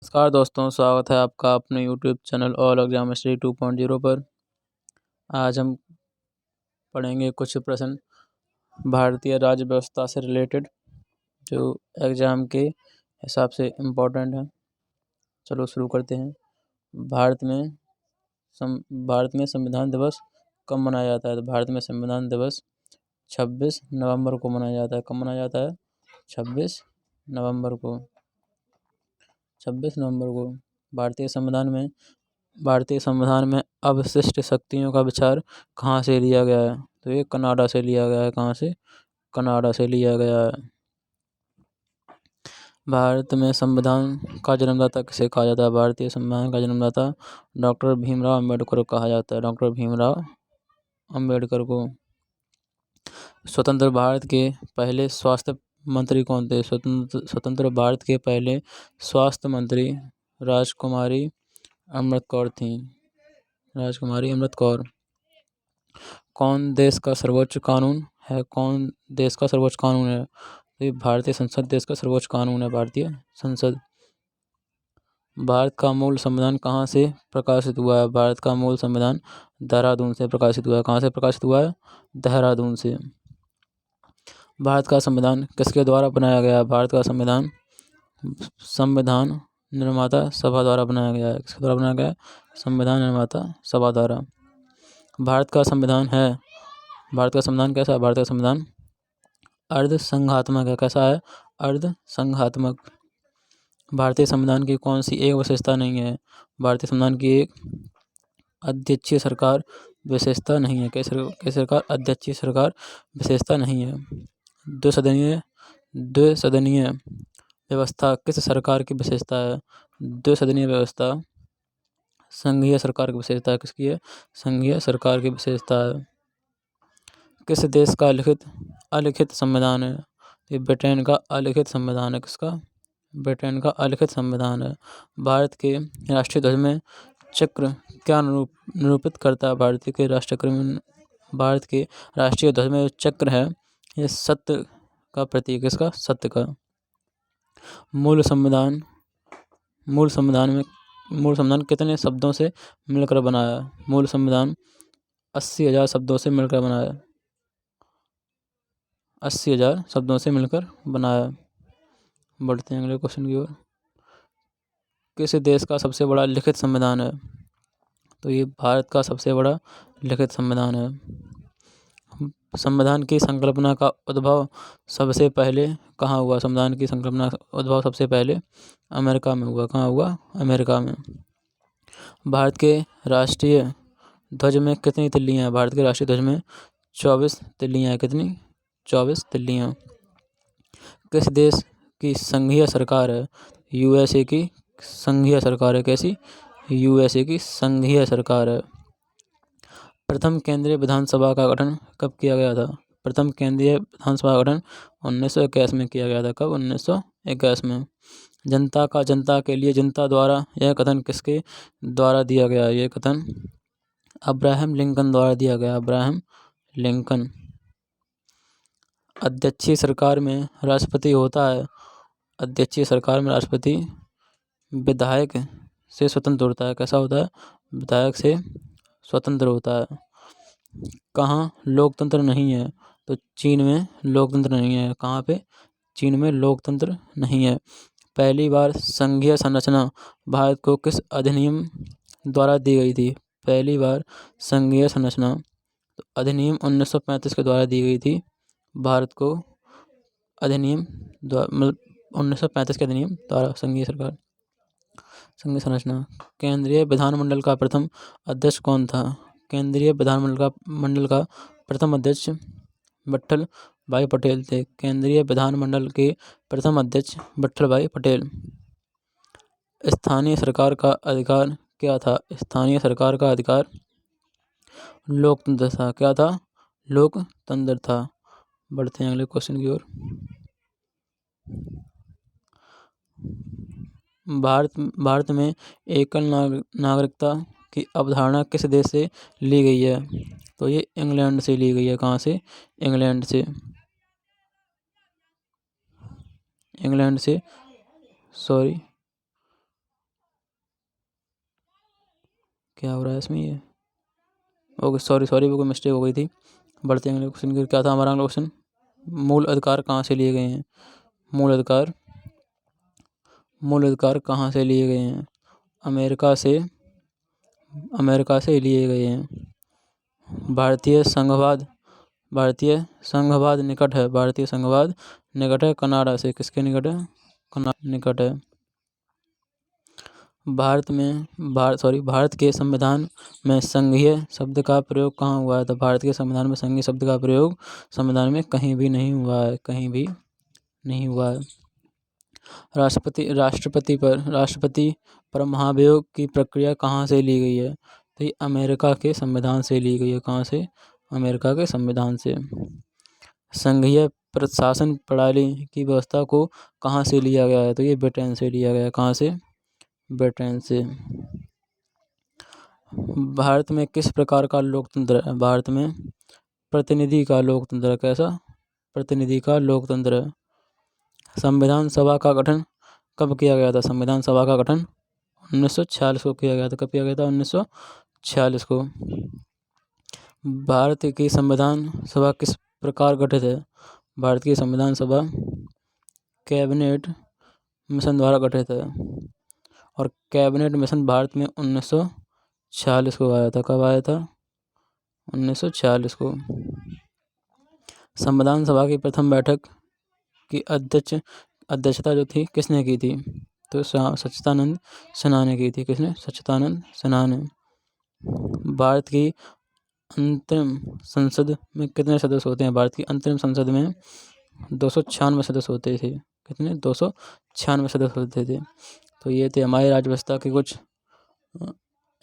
नमस्कार दोस्तों, स्वागत है आपका अपने YouTube channel all exam history 2.0 पर। आज हम पढ़ेंगे कुछ प्रश्न भारतीय राज्य व्यवस्था से रिलेटेड जो एग्ज़ाम के हिसाब से इम्पोर्टेंट है। चलो शुरू करते हैं। भारत में संविधान दिवस कब मनाया जाता है? तो भारत में संविधान दिवस 26 नवंबर को मनाया जाता है। कब मनाया जाता है? 26 नवंबर को। 26 नवंबर को। भारतीय संविधान में अवशिष्ट शक्तियों का विचार कहाँ से लिया गया है? तो ये कनाडा से लिया गया है। कहाँ से? कनाडा से लिया गया है। भारत में संविधान का जन्मदाता किसे कहा जाता है? भारतीय संविधान का जन्मदाता डॉक्टर भीमराव अम्बेडकर को कहा जाता है। डॉक्टर भीमराव अम्बेडकर को। स्वतंत्र भारत के पहले स्वास्थ्य मंत्री कौन थे? स्वतंत्र भारत के पहले स्वास्थ्य मंत्री राजकुमारी अमृत कौर थी। राजकुमारी अमृत कौर। कौन देश का सर्वोच्च कानून है? कौन देश का सर्वोच्च कानून है? तो ये भारतीय संसद देश का सर्वोच्च कानून है। भारतीय संसद। भारत का मूल संविधान कहाँ से प्रकाशित हुआ है? भारत का मूल संविधान देहरादून से प्रकाशित हुआ है। कहाँ से प्रकाशित हुआ है? देहरादून से। भारत का संविधान किसके द्वारा बनाया गया? भारत का संविधान संविधान निर्माता सभा द्वारा बनाया गया है। किसके द्वारा बनाया गया है? संविधान निर्माता सभा द्वारा। भारत का संविधान कैसा है? भारत का संविधान अर्ध संघात्मक है। कैसा है? अर्ध संघात्मक। भारतीय संविधान की कौन सी एक विशेषता नहीं है? भारतीय संविधान की एक अध्यक्षीय सरकार विशेषता नहीं है। कैसे सरकार? अध्यक्षीय सरकार विशेषता नहीं है। द्विसदनीय व्यवस्था किस सरकार की विशेषता है? द्विसदनीय व्यवस्था संघीय सरकार की विशेषता है। किसकी है? संघीय सरकार की विशेषता है। किस देश का अलिखित संविधान है? ये ब्रिटेन का अलिखित संविधान है। किसका? ब्रिटेन का अलिखित संविधान है। भारत के राष्ट्रीय ध्वज में चक्र क्या निरूपित करता है? भारत के राष्ट्रीय ध्वज में चक्र है, ये सत्य का प्रतीक। इसका? सत्य का। मूल संविधान कितने शब्दों से मिलकर बना है? मूल संविधान 80,000 शब्दों से मिलकर बना है। 80,000 शब्दों से मिलकर बना है। बढ़ते हैं अगले क्वेश्चन की ओर। किस देश का सबसे बड़ा लिखित संविधान है? तो ये भारत का सबसे बड़ा लिखित संविधान है। संविधान की संकल्पना का उद्भव सबसे पहले कहाँ हुआ? संविधान की संकल्पना का उद्भव सबसे पहले अमेरिका में हुआ। कहाँ हुआ? अमेरिका में। भारत के राष्ट्रीय ध्वज में कितनी तिल्लियाँ हैं? भारत के राष्ट्रीय ध्वज में 24 तिल्लियाँ हैं। कितनी? 24 तिल्लियाँ। किस देश की संघीय सरकार है? यूएसए की संघीय सरकार है। कैसी? यूएसए की संघीय सरकार है। प्रथम केंद्रीय विधानसभा का गठन कब किया गया था? प्रथम केंद्रीय विधानसभा का गठन 1921 में किया गया था। कब? 1921 में। जनता का जनता के लिए जनता द्वारा यह कथन किसके द्वारा दिया गया? ये कथन अब्राहम लिंकन द्वारा दिया गया। Abraham Lincoln. अध्यक्षीय सरकार में राष्ट्रपति होता है। अध्यक्षीय सरकार में राष्ट्रपति विधायक से स्वतंत्र होता है। कैसा होता है? विधायक से स्वतंत्र होता है। कहाँ लोकतंत्र नहीं है? तो चीन में लोकतंत्र नहीं है। कहाँ पे? चीन में लोकतंत्र नहीं है। पहली बार संघीय संरचना भारत को किस अधिनियम द्वारा दी गई थी? पहली बार संघीय संरचना तो अधिनियम 1935 के द्वारा दी गई थी भारत को। अधिनियम 1935 के अधिनियम द्वारा संघीय संरचना। केंद्रीय विधानमंडल का प्रथम अध्यक्ष कौन था? केंद्रीय विधानमंडल का प्रथम अध्यक्ष विट्ठल भाई पटेल थे। केंद्रीय विधानमंडल के प्रथम अध्यक्ष विट्ठल भाई पटेल। स्थानीय सरकार का अधिकार क्या था? स्थानीय सरकार का अधिकार लोकतंत्र था। क्या था? लोकतंत्र था। बढ़ते हैं अगले क्वेश्चन की ओर। भारत में एकल नागरिकता की अवधारणा किस देश से ली गई है? तो ये इंग्लैंड से ली गई है। कहाँ से? इंग्लैंड से। क्या हो रहा है इसमें ये, ओके सॉरी वो कोई मिस्टेक हो गई थी। बढ़ते हैं अगले क्वेश्चन की। क्या था हमारा अगला क्वेश्चन, मूल अधिकार कहाँ से लिए गए हैं। मूल अधिकार कहाँ से लिए गए हैं। अमेरिका से लिए गए हैं। भारतीय संघवाद निकट है कनाडा से। किसके निकट है, कनाडा निकट है। भारत के संविधान में संघीय शब्द का प्रयोग कहाँ हुआ है। तो भारत के संविधान में संघीय शब्द का प्रयोग संविधान में कहीं भी नहीं हुआ है। राष्ट्रपति पर महाभियोग की प्रक्रिया कहाँ से ली गई है। तो ये अमेरिका के संविधान से ली गई है। कहाँ से, अमेरिका के संविधान से। संघीय प्रशासन प्रणाली की व्यवस्था को कहाँ से लिया गया है। तो ये ब्रिटेन से लिया गया है। कहाँ से, ब्रिटेन से। भारत में किस प्रकार का लोकतंत्र है। भारत में प्रतिनिधि का लोकतंत्र है। कैसा, प्रतिनिधि का लोकतंत्र है। संविधान सभा का गठन कब किया गया था। संविधान सभा का गठन 1946 को किया गया था। कब किया गया था, 1946 को। भारत की संविधान सभा किस प्रकार गठित है। भारत की संविधान सभा कैबिनेट मिशन द्वारा गठित है। और कैबिनेट मिशन भारत में 1946 को आया था। कब आया था, 1946 को। संविधान सभा की प्रथम बैठक की अध्यक्षता जो थी किसने की थी। तो सच्चिदानंद सिन्हा ने की थी। किसने, सच्चिदानंद सिन्हा ने। भारत की अंतरिम संसद में कितने सदस्य होते हैं। भारत की अंतरिम संसद में 296 सदस्य होते थे। कितने, 296 सदस्य होते थे। तो ये थे हमारे राज्य व्यवस्था के कुछ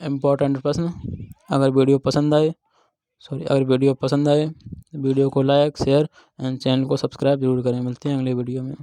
इम्पोर्टेंट प्रश्न। अगर वीडियो पसंद आए वीडियो को लाइक शेयर एंड चैनल को सब्सक्राइब जरूर करें। मिलते हैं अगले वीडियो में।